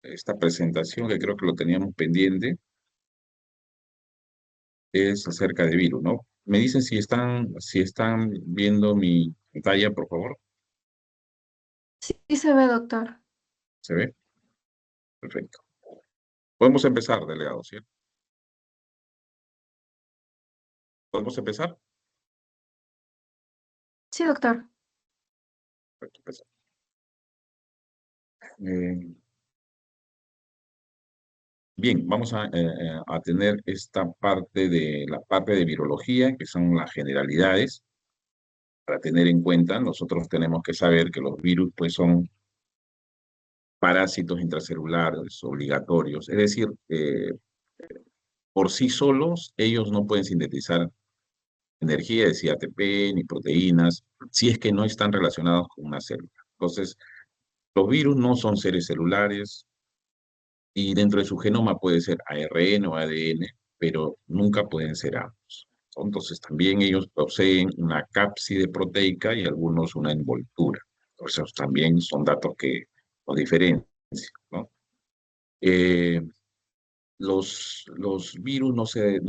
esta presentación, que creo que lo teníamos pendiente, es acerca de virus, ¿no? Me dicen si están viendo mi pantalla, por favor. Sí, sí se ve, doctor. ¿Se ve? Perfecto. Podemos empezar, delegado, ¿sí? ¿Podemos empezar? Sí, doctor. Perfecto, empezamos. Eh, Bien, vamos a tener esta parte de la parte de virología, que son las generalidades. Para tener en cuenta, nosotros tenemos que saber que los virus, pues, son parásitos intracelulares obligatorios, es decir, por sí solos, ellos no pueden sintetizar energía, decía ATP, ni proteínas, si es que no están relacionados con una célula. Entonces, los virus no son seres celulares y dentro de su genoma puede ser ARN o ADN, pero nunca pueden ser ambos. Entonces, también ellos poseen una cápside proteica y algunos una envoltura. Entonces, también son datos que los diferencian, ¿no? Eh, los virus no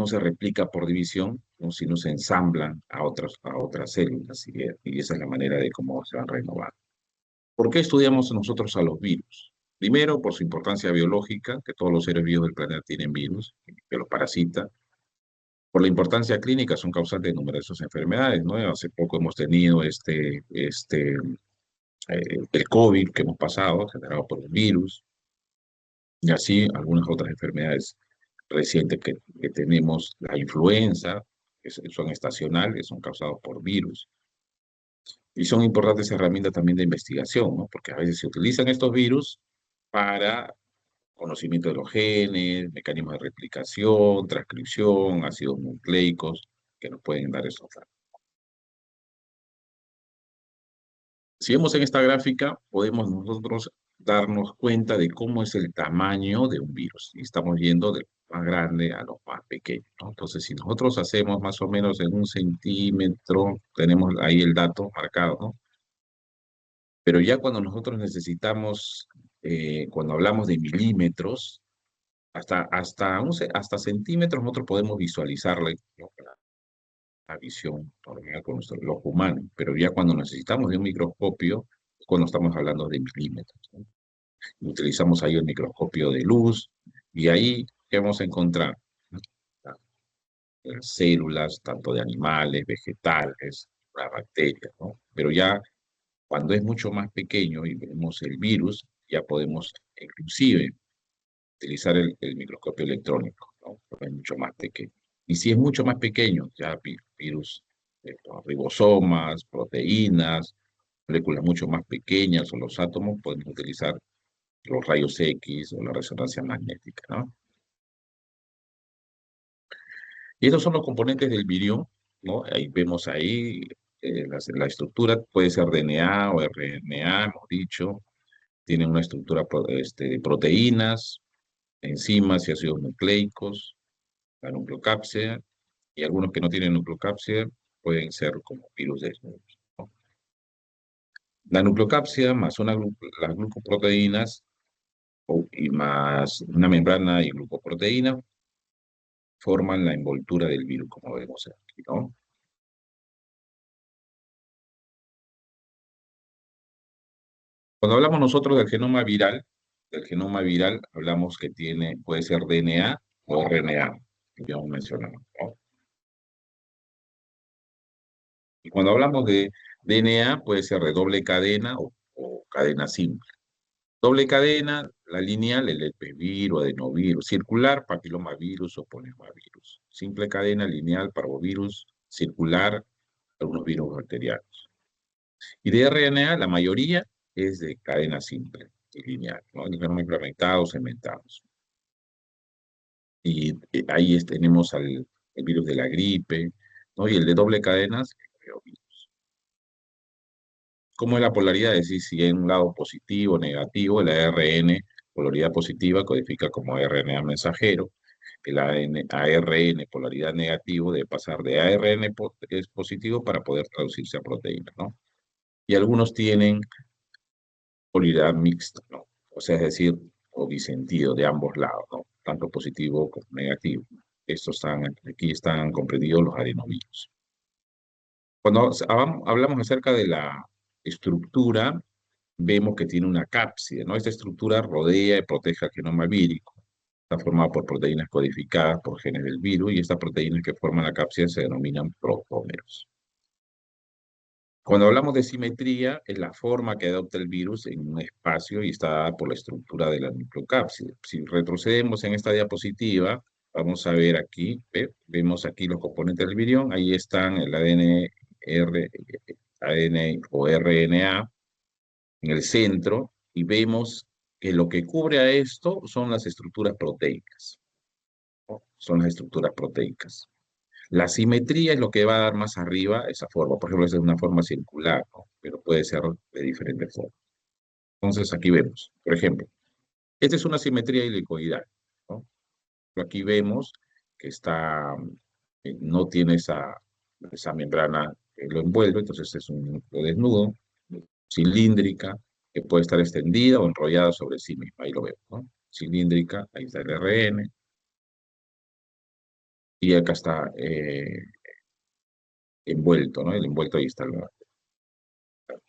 se replican por división, ¿no? Sino se ensamblan a otras células y esa es la manera de cómo se van renovando. ¿Por qué estudiamos nosotros a los virus? Primero, por su importancia biológica, que todos los seres vivos del planeta tienen virus, que los parasita. Por la importancia clínica, son causantes de numerosas enfermedades, ¿no? Hace poco hemos tenido el COVID que hemos pasado, generado por un virus, y así algunas otras enfermedades recientes que tenemos, la influenza, son estacionales, son causados por virus. Y son importantes herramientas también de investigación, ¿no? Porque a veces se utilizan estos virus para conocimiento de los genes, mecanismos de replicación, transcripción, ácidos nucleicos, que nos pueden dar esos datos. Si vemos en esta gráfica, podemos nosotros darnos cuenta de cómo es el tamaño de un virus. Y estamos yendo de lo más grande a lo más pequeño, ¿no? Entonces, si nosotros hacemos más o menos en 1 centímetro, tenemos ahí el dato marcado, ¿no? Pero ya cuando nosotros necesitamos, cuando hablamos de milímetros, hasta centímetros nosotros podemos visualizarla, ¿no? La visión normal con nuestro ojo humano, pero ya cuando necesitamos de un microscopio, es cuando estamos hablando de milímetros, ¿no? Y utilizamos ahí el microscopio de luz, y ahí, ¿qué vamos a encontrar? ¿No? Las células, tanto de animales, vegetales, las bacterias, ¿no? Pero ya cuando es mucho más pequeño y vemos el virus, ya podemos inclusive utilizar el microscopio electrónico, ¿no? Porque es mucho más pequeño. Y si es mucho más pequeño, ya virus, ribosomas, proteínas, moléculas mucho más pequeñas o los átomos, podemos utilizar los rayos X o la resonancia magnética, ¿no? Y estos son los componentes del virión, ¿no? Ahí vemos ahí la estructura, puede ser DNA o RNA, hemos dicho, tiene una estructura de proteínas, enzimas y ácidos nucleicos, la nucleocápsida, y algunos que no tienen nucleocápsida pueden ser como virus desnudos, ¿no? La nucleocápsida más las glucoproteínas y más una membrana y glucoproteína forman la envoltura del virus, como vemos aquí, ¿no? Cuando hablamos nosotros del genoma viral hablamos que puede ser DNA o RNA, que ya hemos mencionado, ¿no? Y cuando hablamos de DNA, puede ser de doble cadena o cadena simple. Doble cadena, la lineal, el herpesvirus, adenovirus, circular, papilomavirus o poliomavirus. Simple cadena, lineal, parvovirus, circular, algunos virus bacterianos. Y de RNA, la mayoría es de cadena simple y lineal, ¿no? Genoma fragmentados, segmentados. Y ahí tenemos el virus de la gripe, ¿no? Y el de doble cadena, el ¿cómo es la polaridad? Es decir, si hay un lado positivo o negativo, el ARN, polaridad positiva, codifica como RNA mensajero. El ARN, polaridad negativo, debe pasar de ARN es positivo para poder traducirse a proteína, ¿no? Y algunos tienen polaridad mixta, ¿no? O sea, es decir, o disentido de ambos lados, ¿no? Tanto positivo como negativo. Aquí están comprendidos los adenovirus. Cuando hablamos acerca de la estructura, vemos que tiene una cápside, ¿no? Esta estructura rodea y protege al genoma vírico. Está formado por proteínas codificadas por genes del virus y estas proteínas que forman la cápside se denominan protómeros. Cuando hablamos de simetría, es la forma que adopta el virus en un espacio y está dada por la estructura de la nucleocápside. Si retrocedemos en esta diapositiva, vamos a ver aquí, vemos aquí los componentes del virión, ahí están el ADN o RNA en el centro y vemos que lo que cubre a esto son las estructuras proteicas, ¿no? Son las estructuras proteicas. La simetría es lo que va a dar más arriba esa forma. Por ejemplo, esa es una forma circular, ¿no? Pero puede ser de diferentes formas. Entonces, aquí vemos, por ejemplo, esta es una simetría helicoidal, ¿no? Aquí vemos que no tiene esa membrana que lo envuelve, entonces es un núcleo desnudo, cilíndrica, que puede estar extendida o enrollada sobre sí misma. Ahí lo vemos, ¿no? Cilíndrica, ahí está el RN, y acá está envuelto, ¿no? El envuelto ahí está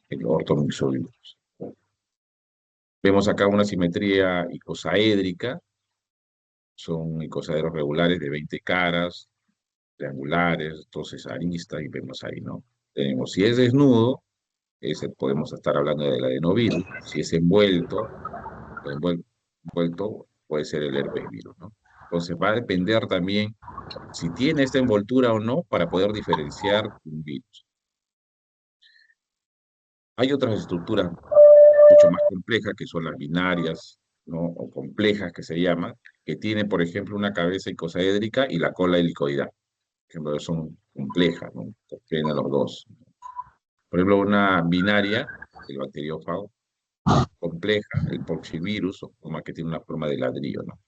el ortomixovirus. Vemos acá una simetría icosaédrica, son icosaedros regulares de 20 caras, triangulares, entonces aristas, y vemos ahí, ¿no? Tenemos, si es desnudo, podemos estar hablando del adenovirus, si es envuelto, puede ser el herpes virus, ¿no? Entonces va a depender también si tiene esta envoltura o no para poder diferenciar un virus. Hay otras estructuras mucho más complejas, que son las binarias, ¿no? O complejas, que se llaman, que tienen, por ejemplo, una cabeza icosaédrica y la cola helicoidal. Por ejemplo, son complejas, ¿no? Tienen los dos. Por ejemplo, una binaria, el bacteriófago, compleja, el poxivirus, o como que tiene una forma de ladrillo, ¿no?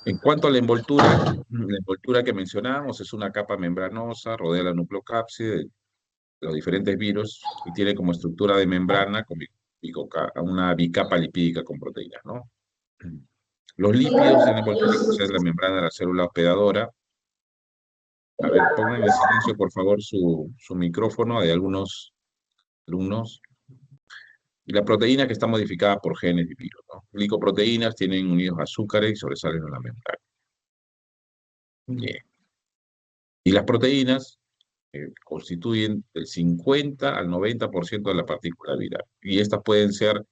En cuanto a la envoltura que mencionábamos es una capa membranosa, rodea la nucleocápside de los diferentes virus y tiene como estructura de membrana con una bicapa lipídica con proteínas, ¿no? Los lípidos en la envoltura, que es la membrana de la célula hospedadora. A ver, pongan en silencio, por favor, su micrófono. Hay algunos alumnos. Y la proteína que está modificada por genes de virus, ¿no? Glicoproteínas tienen unidos azúcares y sobresalen en la membrana. Bien. Y las proteínas constituyen del 50 al 90% de la partícula viral. Y estas pueden ser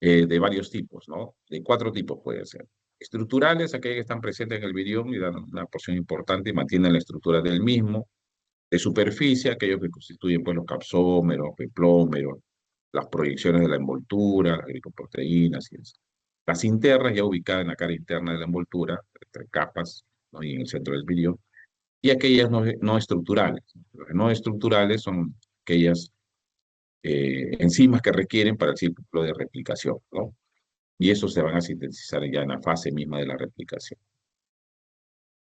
de varios tipos, ¿no? De 4 tipos pueden ser. Estructurales, aquellas que están presentes en el virión y dan una porción importante y mantienen la estructura del mismo. De superficie, aquellos que constituyen pues, los capsómeros, peplómeros, las proyecciones de la envoltura, las glicoproteínas y eso. Las internas, ya ubicadas en la cara interna de la envoltura, entre capas, ¿no? Y en el centro del virión, y aquellas no estructurales. Las no estructurales son aquellas enzimas que requieren para el ciclo de replicación, ¿no? Y esos se van a sintetizar ya en la fase misma de la replicación.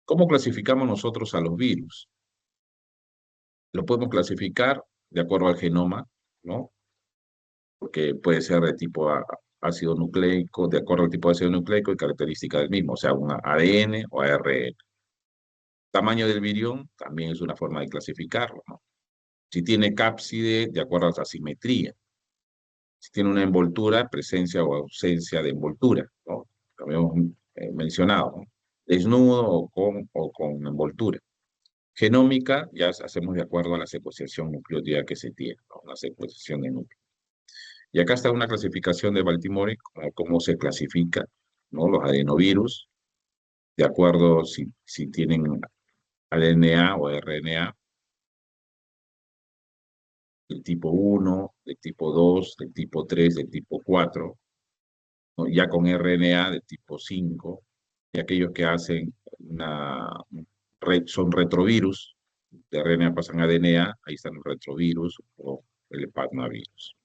¿Cómo clasificamos nosotros a los virus? Lo podemos clasificar de acuerdo al genoma, ¿no? Porque puede ser de tipo ácido nucleico, de acuerdo al tipo de ácido nucleico y característica del mismo, o sea, un ADN o ARN. Tamaño del virión también es una forma de clasificarlo, ¿no? Si tiene cápside, de acuerdo a la simetría. Si tiene una envoltura, presencia o ausencia de envoltura, ¿no? Lo hemos mencionado, ¿no? Desnudo o con envoltura. Genómica, ya hacemos de acuerdo a la secuenciación nucleótida que se tiene, ¿no? La secuenciación de núcleo. Y acá está una clasificación de Baltimore, cómo se clasifica, ¿no? Los adenovirus, de acuerdo si tienen ADN o RNA, del tipo 1, del tipo 2, del tipo 3, del tipo 4, ¿no? Ya con RNA del tipo 5, y aquellos que hacen son retrovirus, de RNA pasan a DNA, ahí están los retrovirus o el hepatnavirus.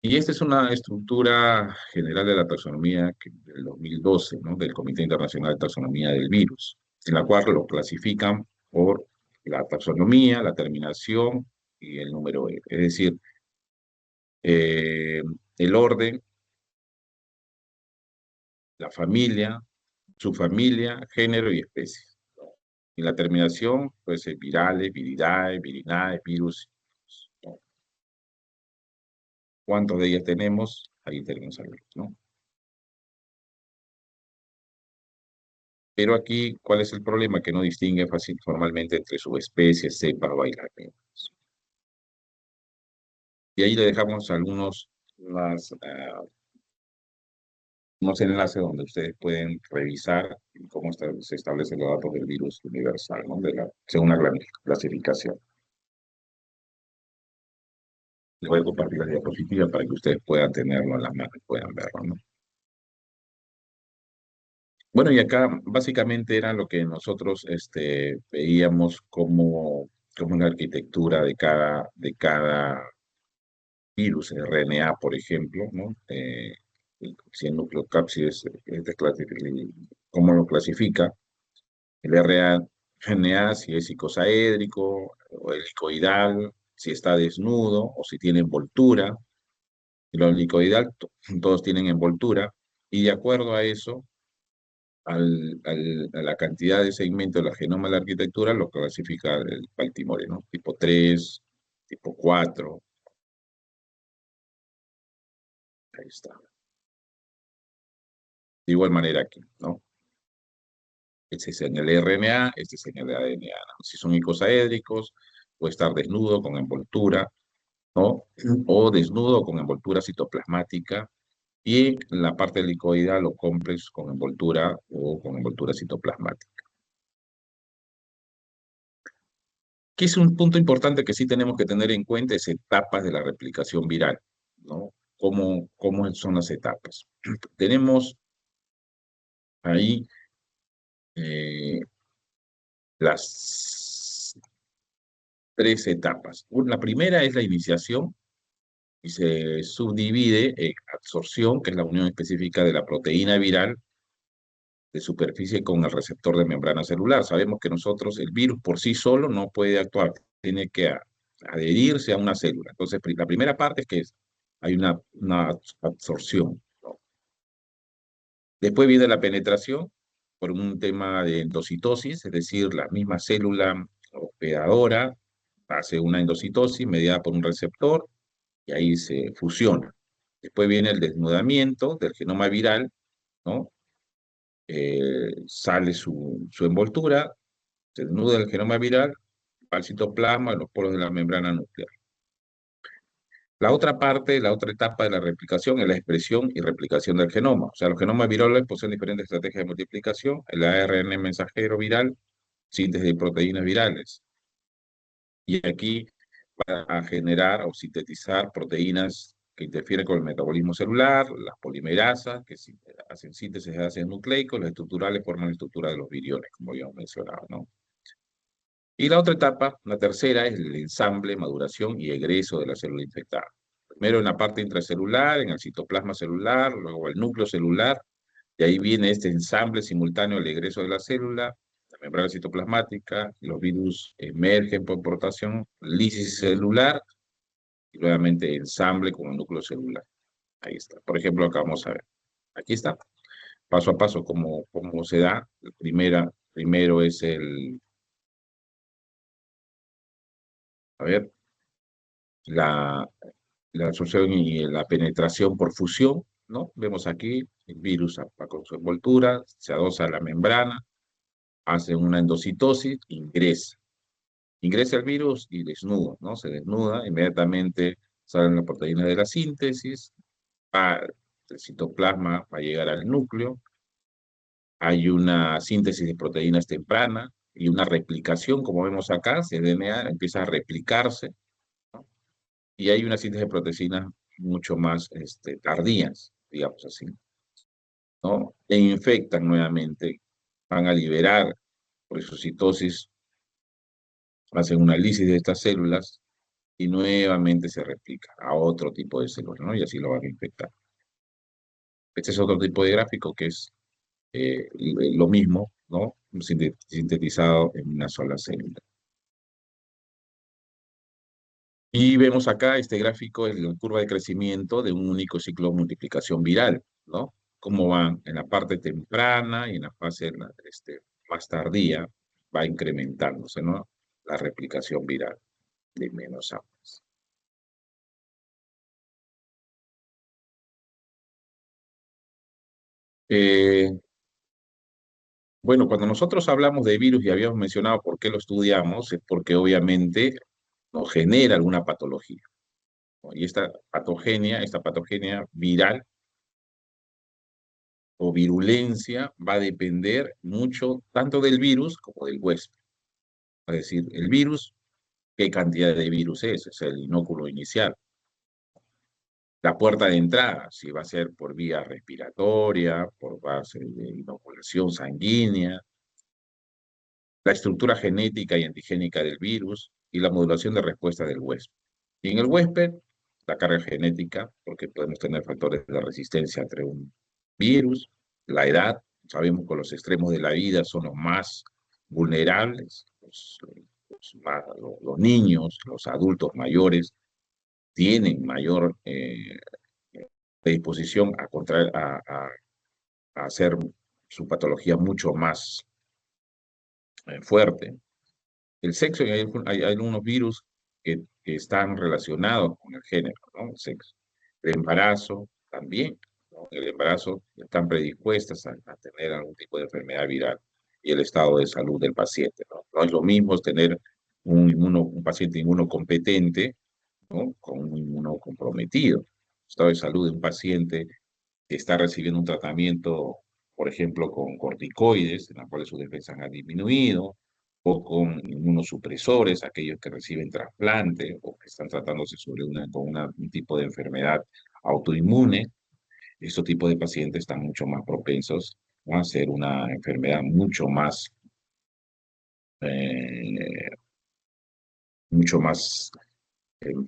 Y esta es una estructura general de la taxonomía del 2012, ¿no? Del Comité Internacional de Taxonomía del Virus, en la cual lo clasifican por la taxonomía, la terminación y el número E. Es decir, eh, el orden, la familia, su familia, género y especie. Y la terminación puede ser virales, viridae, virinae, virus. ¿No? ¿Cuántos de ellas tenemos? Ahí tenemos algo, ¿no? Pero aquí, ¿cuál es el problema? Que no distingue fácil formalmente entre subespecies, cepas o aislamientos. Y ahí le dejamos algunos más, unos enlaces donde ustedes pueden revisar cómo se establecen los datos del virus universal, ¿no? Según la clasificación. Les voy a compartir la diapositiva para que ustedes puedan tenerlo en la mano y puedan verlo, ¿no? Bueno, y acá básicamente era lo que nosotros veíamos como la arquitectura de cada virus, RNA, por ejemplo, ¿no? Si el nucleocápsides, cómo lo clasifica, el RNA, si es icosaédrico o helicoidal, si está desnudo o si tiene envoltura. Y lo helicoidal, todos tienen envoltura, y de acuerdo a eso, a la cantidad de segmentos de la genoma de la arquitectura, lo clasifica el Baltimore, ¿no? Tipo 3, tipo 4, ahí está. De igual manera aquí, ¿no? Este es en el RNA, este es en el ADNA, ¿no? Si son icosaédricos, puede estar desnudo con envoltura, ¿no? O desnudo con envoltura citoplasmática, y en la parte helicoidal o complex con envoltura o con envoltura citoplasmática. Que es un punto importante que sí tenemos que tener en cuenta, es etapas de la replicación viral, ¿no? ¿Cómo son las etapas? Tenemos ahí eh, las tres etapas. La primera es la iniciación y se subdivide en absorción, que es la unión específica de la proteína viral de superficie con el receptor de membrana celular. Sabemos que nosotros, el virus por sí solo no puede actuar, tiene que adherirse a una célula. Entonces, la primera parte es que hay una absorción, ¿no? Después viene la penetración por un tema de endocitosis, es decir, la misma célula hospedadora hace una endocitosis mediada por un receptor y ahí se fusiona. Después viene el desnudamiento del genoma viral, ¿no? Sale su envoltura, se desnuda el genoma viral, va al citoplasma, en los poros de la membrana nuclear. La otra parte, la otra etapa de la replicación es la expresión y replicación del genoma. O sea, los genomas virales poseen diferentes estrategias de multiplicación. El ARN mensajero viral, síntesis de proteínas virales. Y aquí va a generar o sintetizar proteínas que interfieren con el metabolismo celular, las polimerasas, que hacen síntesis de ácidos nucleicos, los estructurales forman la estructura de los viriones, como ya hemos mencionado, ¿no? Y la otra etapa, la tercera, es el ensamble, maduración y egreso de la célula infectada. Primero en la parte intracelular, en el citoplasma celular, luego el núcleo celular, y ahí viene este ensamble simultáneo del egreso de la célula, la membrana citoplasmática, los virus emergen por portación, lisis celular, y nuevamente ensamble con el núcleo celular. Ahí está. Por ejemplo, acá vamos a ver. Aquí está. Paso a paso, cómo se da. Primero es a ver, la, la absorción y la penetración por fusión, ¿no? Vemos aquí el virus con su envoltura, se adosa a la membrana, hace una endocitosis, ingresa. Ingresa el virus y desnuda, ¿no? Se desnuda, inmediatamente salen las proteínas de la síntesis, el citoplasma va a llegar al núcleo, hay una síntesis de proteínas temprana y una replicación, como vemos acá, el DNA empieza a replicarse, ¿no? Y hay una síntesis de proteínas mucho más tardías, digamos así, ¿no? E infectan nuevamente, van a liberar por exocitosis, hacen una lisis de estas células y nuevamente se replica a otro tipo de células, ¿no? Y así lo van a infectar. Este es otro tipo de gráfico que es lo mismo, ¿no? Sintetizado en una sola célula. Y vemos acá este gráfico, es la curva de crecimiento de un único ciclo de multiplicación viral, ¿no? Cómo van en la parte temprana y en la fase más tardía, va incrementándose, ¿no? La replicación viral de menos a más. Eh, bueno, cuando nosotros hablamos de virus y habíamos mencionado por qué lo estudiamos, es porque obviamente nos genera alguna patología, ¿no? Y esta patogenia viral o virulencia va a depender mucho tanto del virus como del huésped. Es decir, el virus, ¿qué cantidad de virus es el inóculo inicial. La puerta de entrada, si va a ser por vía respiratoria, por base de inoculación sanguínea, la estructura genética y antigénica del virus y la modulación de respuesta del huésped. Y en el huésped, la carga genética, porque podemos tener factores de resistencia entre un virus, la edad, sabemos que los extremos de la vida son los más vulnerables, los niños, los adultos mayores tienen mayor predisposición a, a hacer su patología mucho más fuerte. El sexo, y hay algunos virus que están relacionados con el género, ¿no? El sexo. El embarazo también, ¿no? El embarazo están predispuestas a tener algún tipo de enfermedad viral y el estado de salud del paciente, ¿no? No es lo mismo tener un paciente inmunocompetente, ¿no? Con un inmunocomprometido. El estado de salud de un paciente que está recibiendo un tratamiento, por ejemplo, con corticoides, en la cual sus defensas han disminuido, o con inmunosupresores, aquellos que reciben trasplante o que están tratándose sobre un tipo de enfermedad autoinmune. Estos tipos de pacientes están mucho más propensos, ¿no?, a hacer una enfermedad eh, mucho más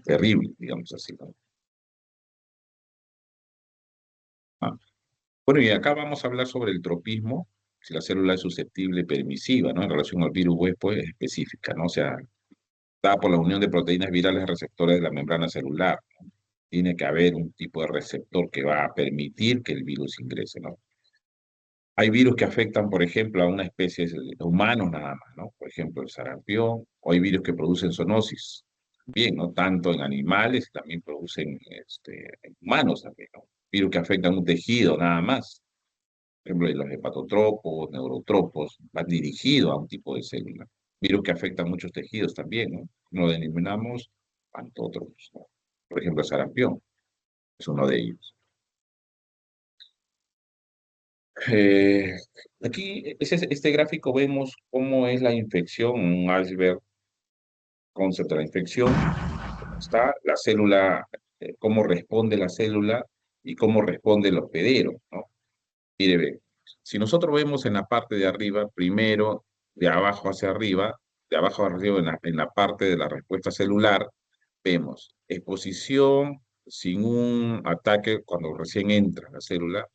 terrible, digamos así, ¿no? Ah, bueno, y acá vamos a hablar sobre el tropismo, si la célula es susceptible y permisiva, ¿no? En relación al virus web, pues es específica, ¿no? O sea, dada por la unión de proteínas virales receptores de la membrana celular. Tiene que haber un tipo de receptor que va a permitir que el virus ingrese, ¿no? Hay virus que afectan, por ejemplo, a una especie de humanos nada más, ¿no? Por ejemplo, el sarampión, o hay virus que producen zoonosis, bien, ¿no? Tanto en animales, también producen en humanos también, ¿no? Virus que afectan un tejido nada más. Por ejemplo, los hepatotropos, neurotropos, van dirigidos a un tipo de célula. Virus que afectan muchos tejidos también, ¿no? Lo denominamos pantótropos, ¿no? Por ejemplo, el sarampión es uno de ellos. Eh, Aquí, este gráfico vemos cómo es la infección, un iceberg concept de la infección, cómo está la célula, cómo responde la célula y cómo responde el hospedero, ¿no? Mire, ve, si nosotros vemos en la parte de arriba, primero de abajo hacia arriba, de abajo hacia arriba en la parte de la respuesta celular, vemos exposición sin un ataque cuando recién entra la célula,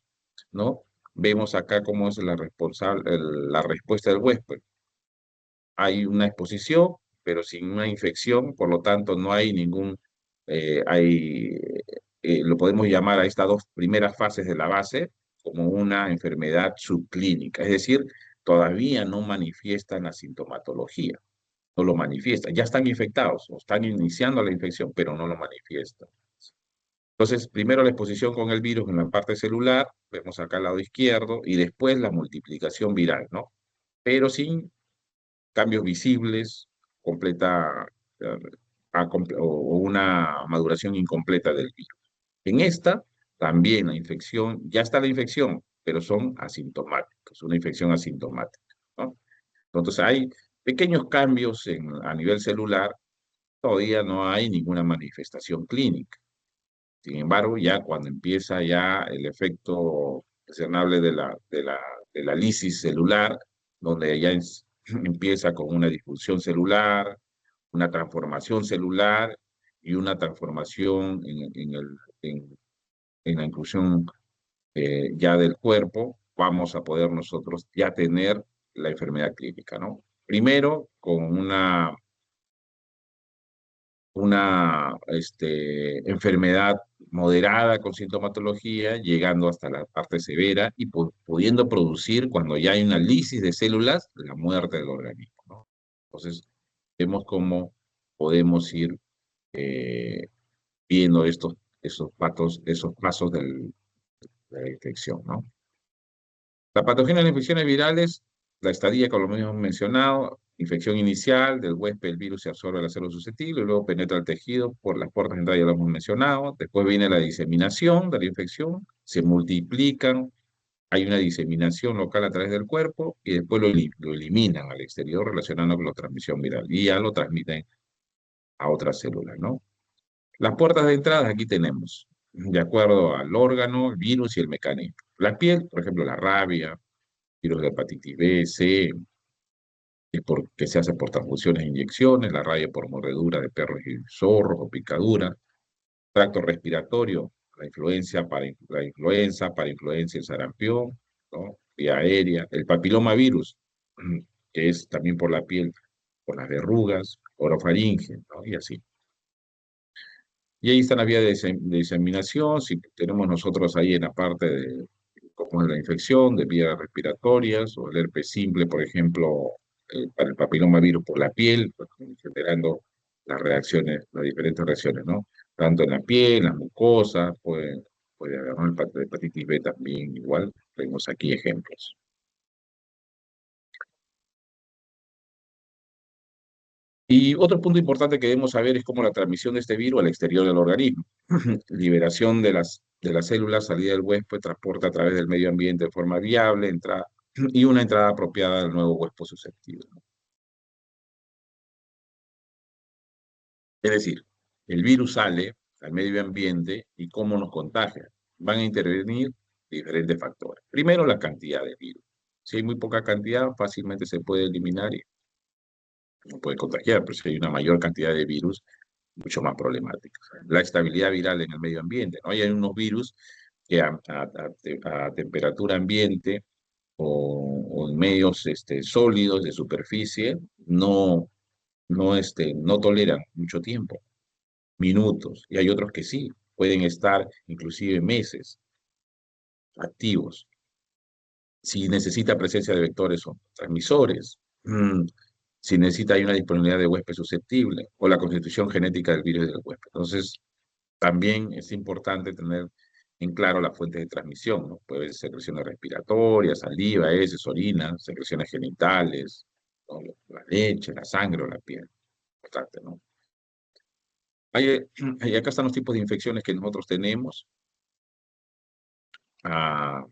¿no? Vemos acá cómo es la respuesta del huésped. Hay una exposición, pero sin una infección, por lo tanto no hay lo podemos llamar a estas dos primeras fases de la base como una enfermedad subclínica, es decir, todavía no manifiestan la sintomatología, no lo manifiestan, ya están infectados o están iniciando la infección, pero no lo manifiestan. Entonces, primero la exposición con el virus en la parte celular, vemos acá al lado izquierdo, y después la multiplicación viral, ¿no? Pero sin cambios visibles, completa eh, o una maduración incompleta del virus. En esta, también la infección, ya está la infección, pero son asintomáticos, una infección asintomática, ¿no? Entonces hay pequeños cambios a nivel celular, todavía no hay ninguna manifestación clínica. Sin embargo, ya cuando empieza ya el efecto discernable de la lisis celular, donde ya empieza con una disfunción celular, una transformación celular y una transformación en la inclusión ya del cuerpo, vamos a poder nosotros ya tener la enfermedad clínica, ¿no? Primero, con una enfermedad moderada con sintomatología, llegando hasta la parte severa y pudiendo producir, cuando ya hay una lisis de células, la muerte del organismo, ¿no? Entonces, vemos cómo podemos ir eh, viendo esos pasos de la infección, ¿no? La patogenia de las infecciones virales, la estadía, como lo hemos mencionado, infección inicial del huésped, el virus se absorbe a la célula susceptible, y luego penetra el tejido por las puertas de entrada, ya lo hemos mencionado. Después viene la diseminación de la infección, se multiplican, hay una diseminación local a través del cuerpo y después lo eliminan al exterior relacionando con la transmisión viral y ya lo transmiten a otras células, ¿no? Las puertas de entrada aquí tenemos, de acuerdo al órgano, el virus y el mecanismo. La piel, por ejemplo, la rabia, virus de hepatitis B, C, es porque se hace por transfusiones e inyecciones, la rabia por mordedura de perros y zorros o picadura, tracto respiratorio, la influenza, el sarampión, ¿no? Vía aérea, el papilomavirus, que es también por la piel, por las verrugas, orofaringe, ¿no? Y así. Y ahí están las vías de diseminación, si tenemos nosotros ahí en la parte de cómo es la infección de vías respiratorias, o el herpes simple, por ejemplo, para el papillomavirus por la piel, pues, generando las reacciones, las diferentes reacciones, ¿no? Tanto en la piel, en las mucosas, puede haber, ¿no? El hepatitis B también igual, tenemos aquí ejemplos. Y otro punto importante que debemos saber es cómo la transmisión de este virus al exterior del organismo. Liberación de las células, salida del huésped, transporte a través del medio ambiente de forma viable, entrada, y una entrada apropiada al nuevo huésped susceptible, ¿no? Es decir, el virus sale al medio ambiente y cómo nos contagia. Van a intervenir diferentes factores. Primero, la cantidad de virus. Si hay muy poca cantidad, fácilmente se puede eliminar y no puede contagiar, pero si hay una mayor cantidad de virus, mucho más problemática. La estabilidad viral en el medio ambiente, ¿no? Hay unos virus que a temperatura ambiente o en medios sólidos de superficie no toleran mucho tiempo, minutos, y hay otros que sí, pueden estar inclusive meses activos. Si necesita presencia de vectores o transmisores, si necesita hay una disponibilidad de huésped susceptible o la constitución genética del virus del huésped. Entonces, también es importante tener en claro las fuentes de transmisión, ¿no? Puede ser secreciones respiratorias, saliva, heces, orina, secreciones genitales, ¿no? La leche, la sangre o la piel. Importante, ¿no? Acá están los tipos de infecciones que nosotros tenemos. Ah,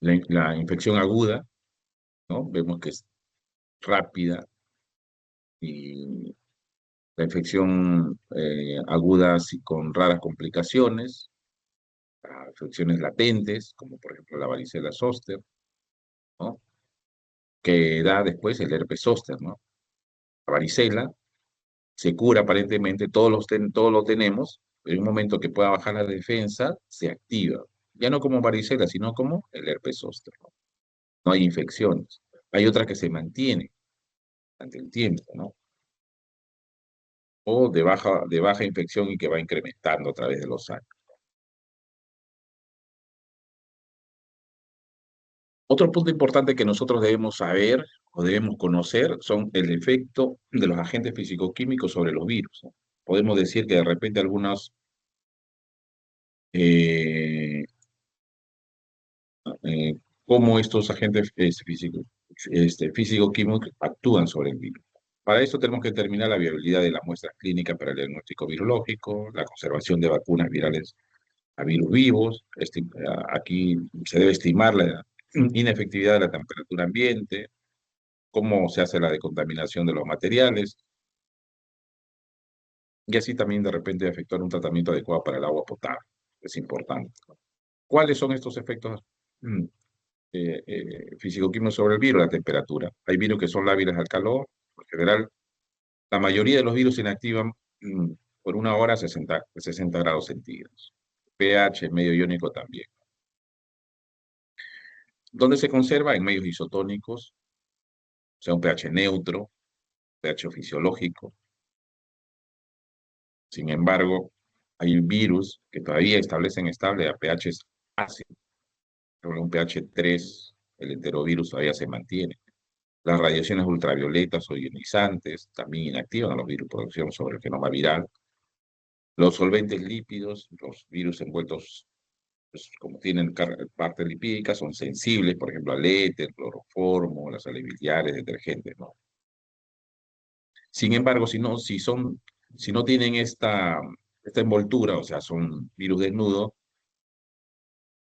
la infección aguda, ¿no? Vemos que es rápida y la infección aguda sí, con raras complicaciones, infecciones latentes, como por ejemplo la varicela zoster, ¿no? Que da después el herpes zóster, ¿no? La varicela se cura aparentemente, todos lo tenemos, pero en un momento que pueda bajar la defensa, se activa. Ya no como varicela, sino como el herpes zóster, ¿no? No hay infecciones. Hay otras que se mantienen ante el tiempo, ¿no? O de baja infección y que va incrementando a través de los años. Otro punto importante que nosotros debemos saber o debemos conocer son el efecto de los agentes físico-químicos sobre los virus, ¿no? Podemos decir que de repente algunos eh, cómo estos agentes físico-químicos actúan sobre el virus. Para eso tenemos que determinar la viabilidad de las muestras clínicas para el diagnóstico virológico, la conservación de vacunas virales a virus vivos. Aquí se debe estimar la inefectividad de la temperatura ambiente, cómo se hace la decontaminación de los materiales, y así también de repente efectuar un tratamiento adecuado para el agua potable. Es importante. ¿Cuáles son estos efectos físico-químicos sobre el virus? La temperatura. Hay virus que son lábiles al calor. En general, la mayoría de los virus se inactivan por una hora a 60 grados centígrados. pH medio iónico también. ¿Dónde se conserva? En medios isotónicos, o sea, un pH neutro, pH fisiológico. Sin embargo, hay virus que todavía establecen estable a pHs ácidos. Sobre un pH 3, el enterovirus todavía se mantiene. Las radiaciones ultravioletas o ionizantes también inactivan a los virus por acción sobre el genoma viral. Los solventes lípidos, los virus envueltos, pues, como tienen parte lipídica, son sensibles, por ejemplo, al éter, cloroformo, las sales biliares, detergentes, ¿no? Sin embargo, si no tienen esta envoltura, o sea, son virus desnudos,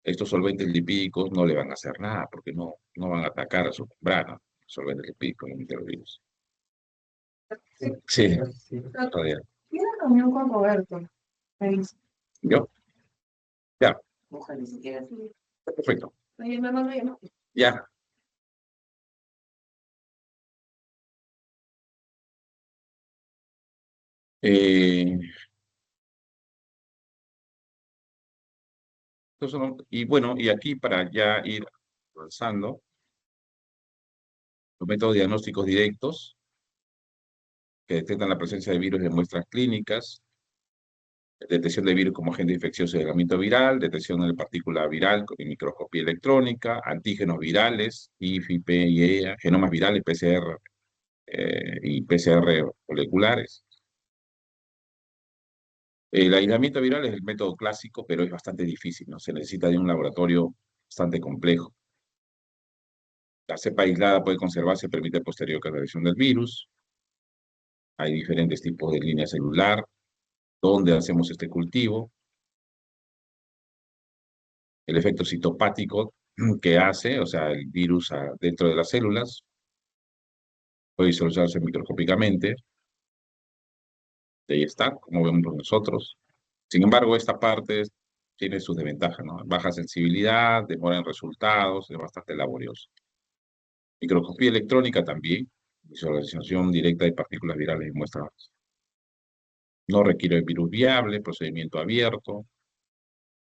estos solventes lipídicos no le van a hacer nada, porque no van a atacar a su membrana, solventes lipídicos, los enterovirus. Sí, todavía. Tiene reunión con Roberto. Me dice. ¿Yo? Ya, Ojalá ni siquiera así. perfecto. Oye, me mando yo. Ya. Eh, y bueno, y aquí para ya ir avanzando, los métodos diagnósticos directos que detectan la presencia de virus en muestras clínicas, detección de virus como agente infeccioso de aislamiento viral, detección de partícula viral con microscopía electrónica, antígenos virales, IFI, IPE, genomas virales, PCR y PCR moleculares. El aislamiento viral es el método clásico, pero es bastante difícil, ¿no? Se necesita de un laboratorio bastante complejo. La cepa aislada puede conservarse, permite posterior catalización del virus. Hay diferentes tipos de línea celular, donde hacemos este cultivo. El efecto citopático que hace, o sea, el virus dentro de las células, puede visualizarse microscópicamente. Ahí está, como vemos nosotros. Sin embargo, esta parte tiene sus desventajas, ¿no? Baja sensibilidad, demora en resultados, es bastante laborioso. Microscopía electrónica también, visualización directa de partículas virales en muestras. No requiere virus viable, procedimiento abierto.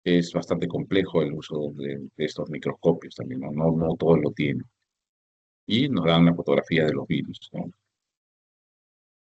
Es bastante complejo el uso de estos microscopios también, ¿no? No todos lo tienen. Y nos dan una fotografía de los virus, ¿no?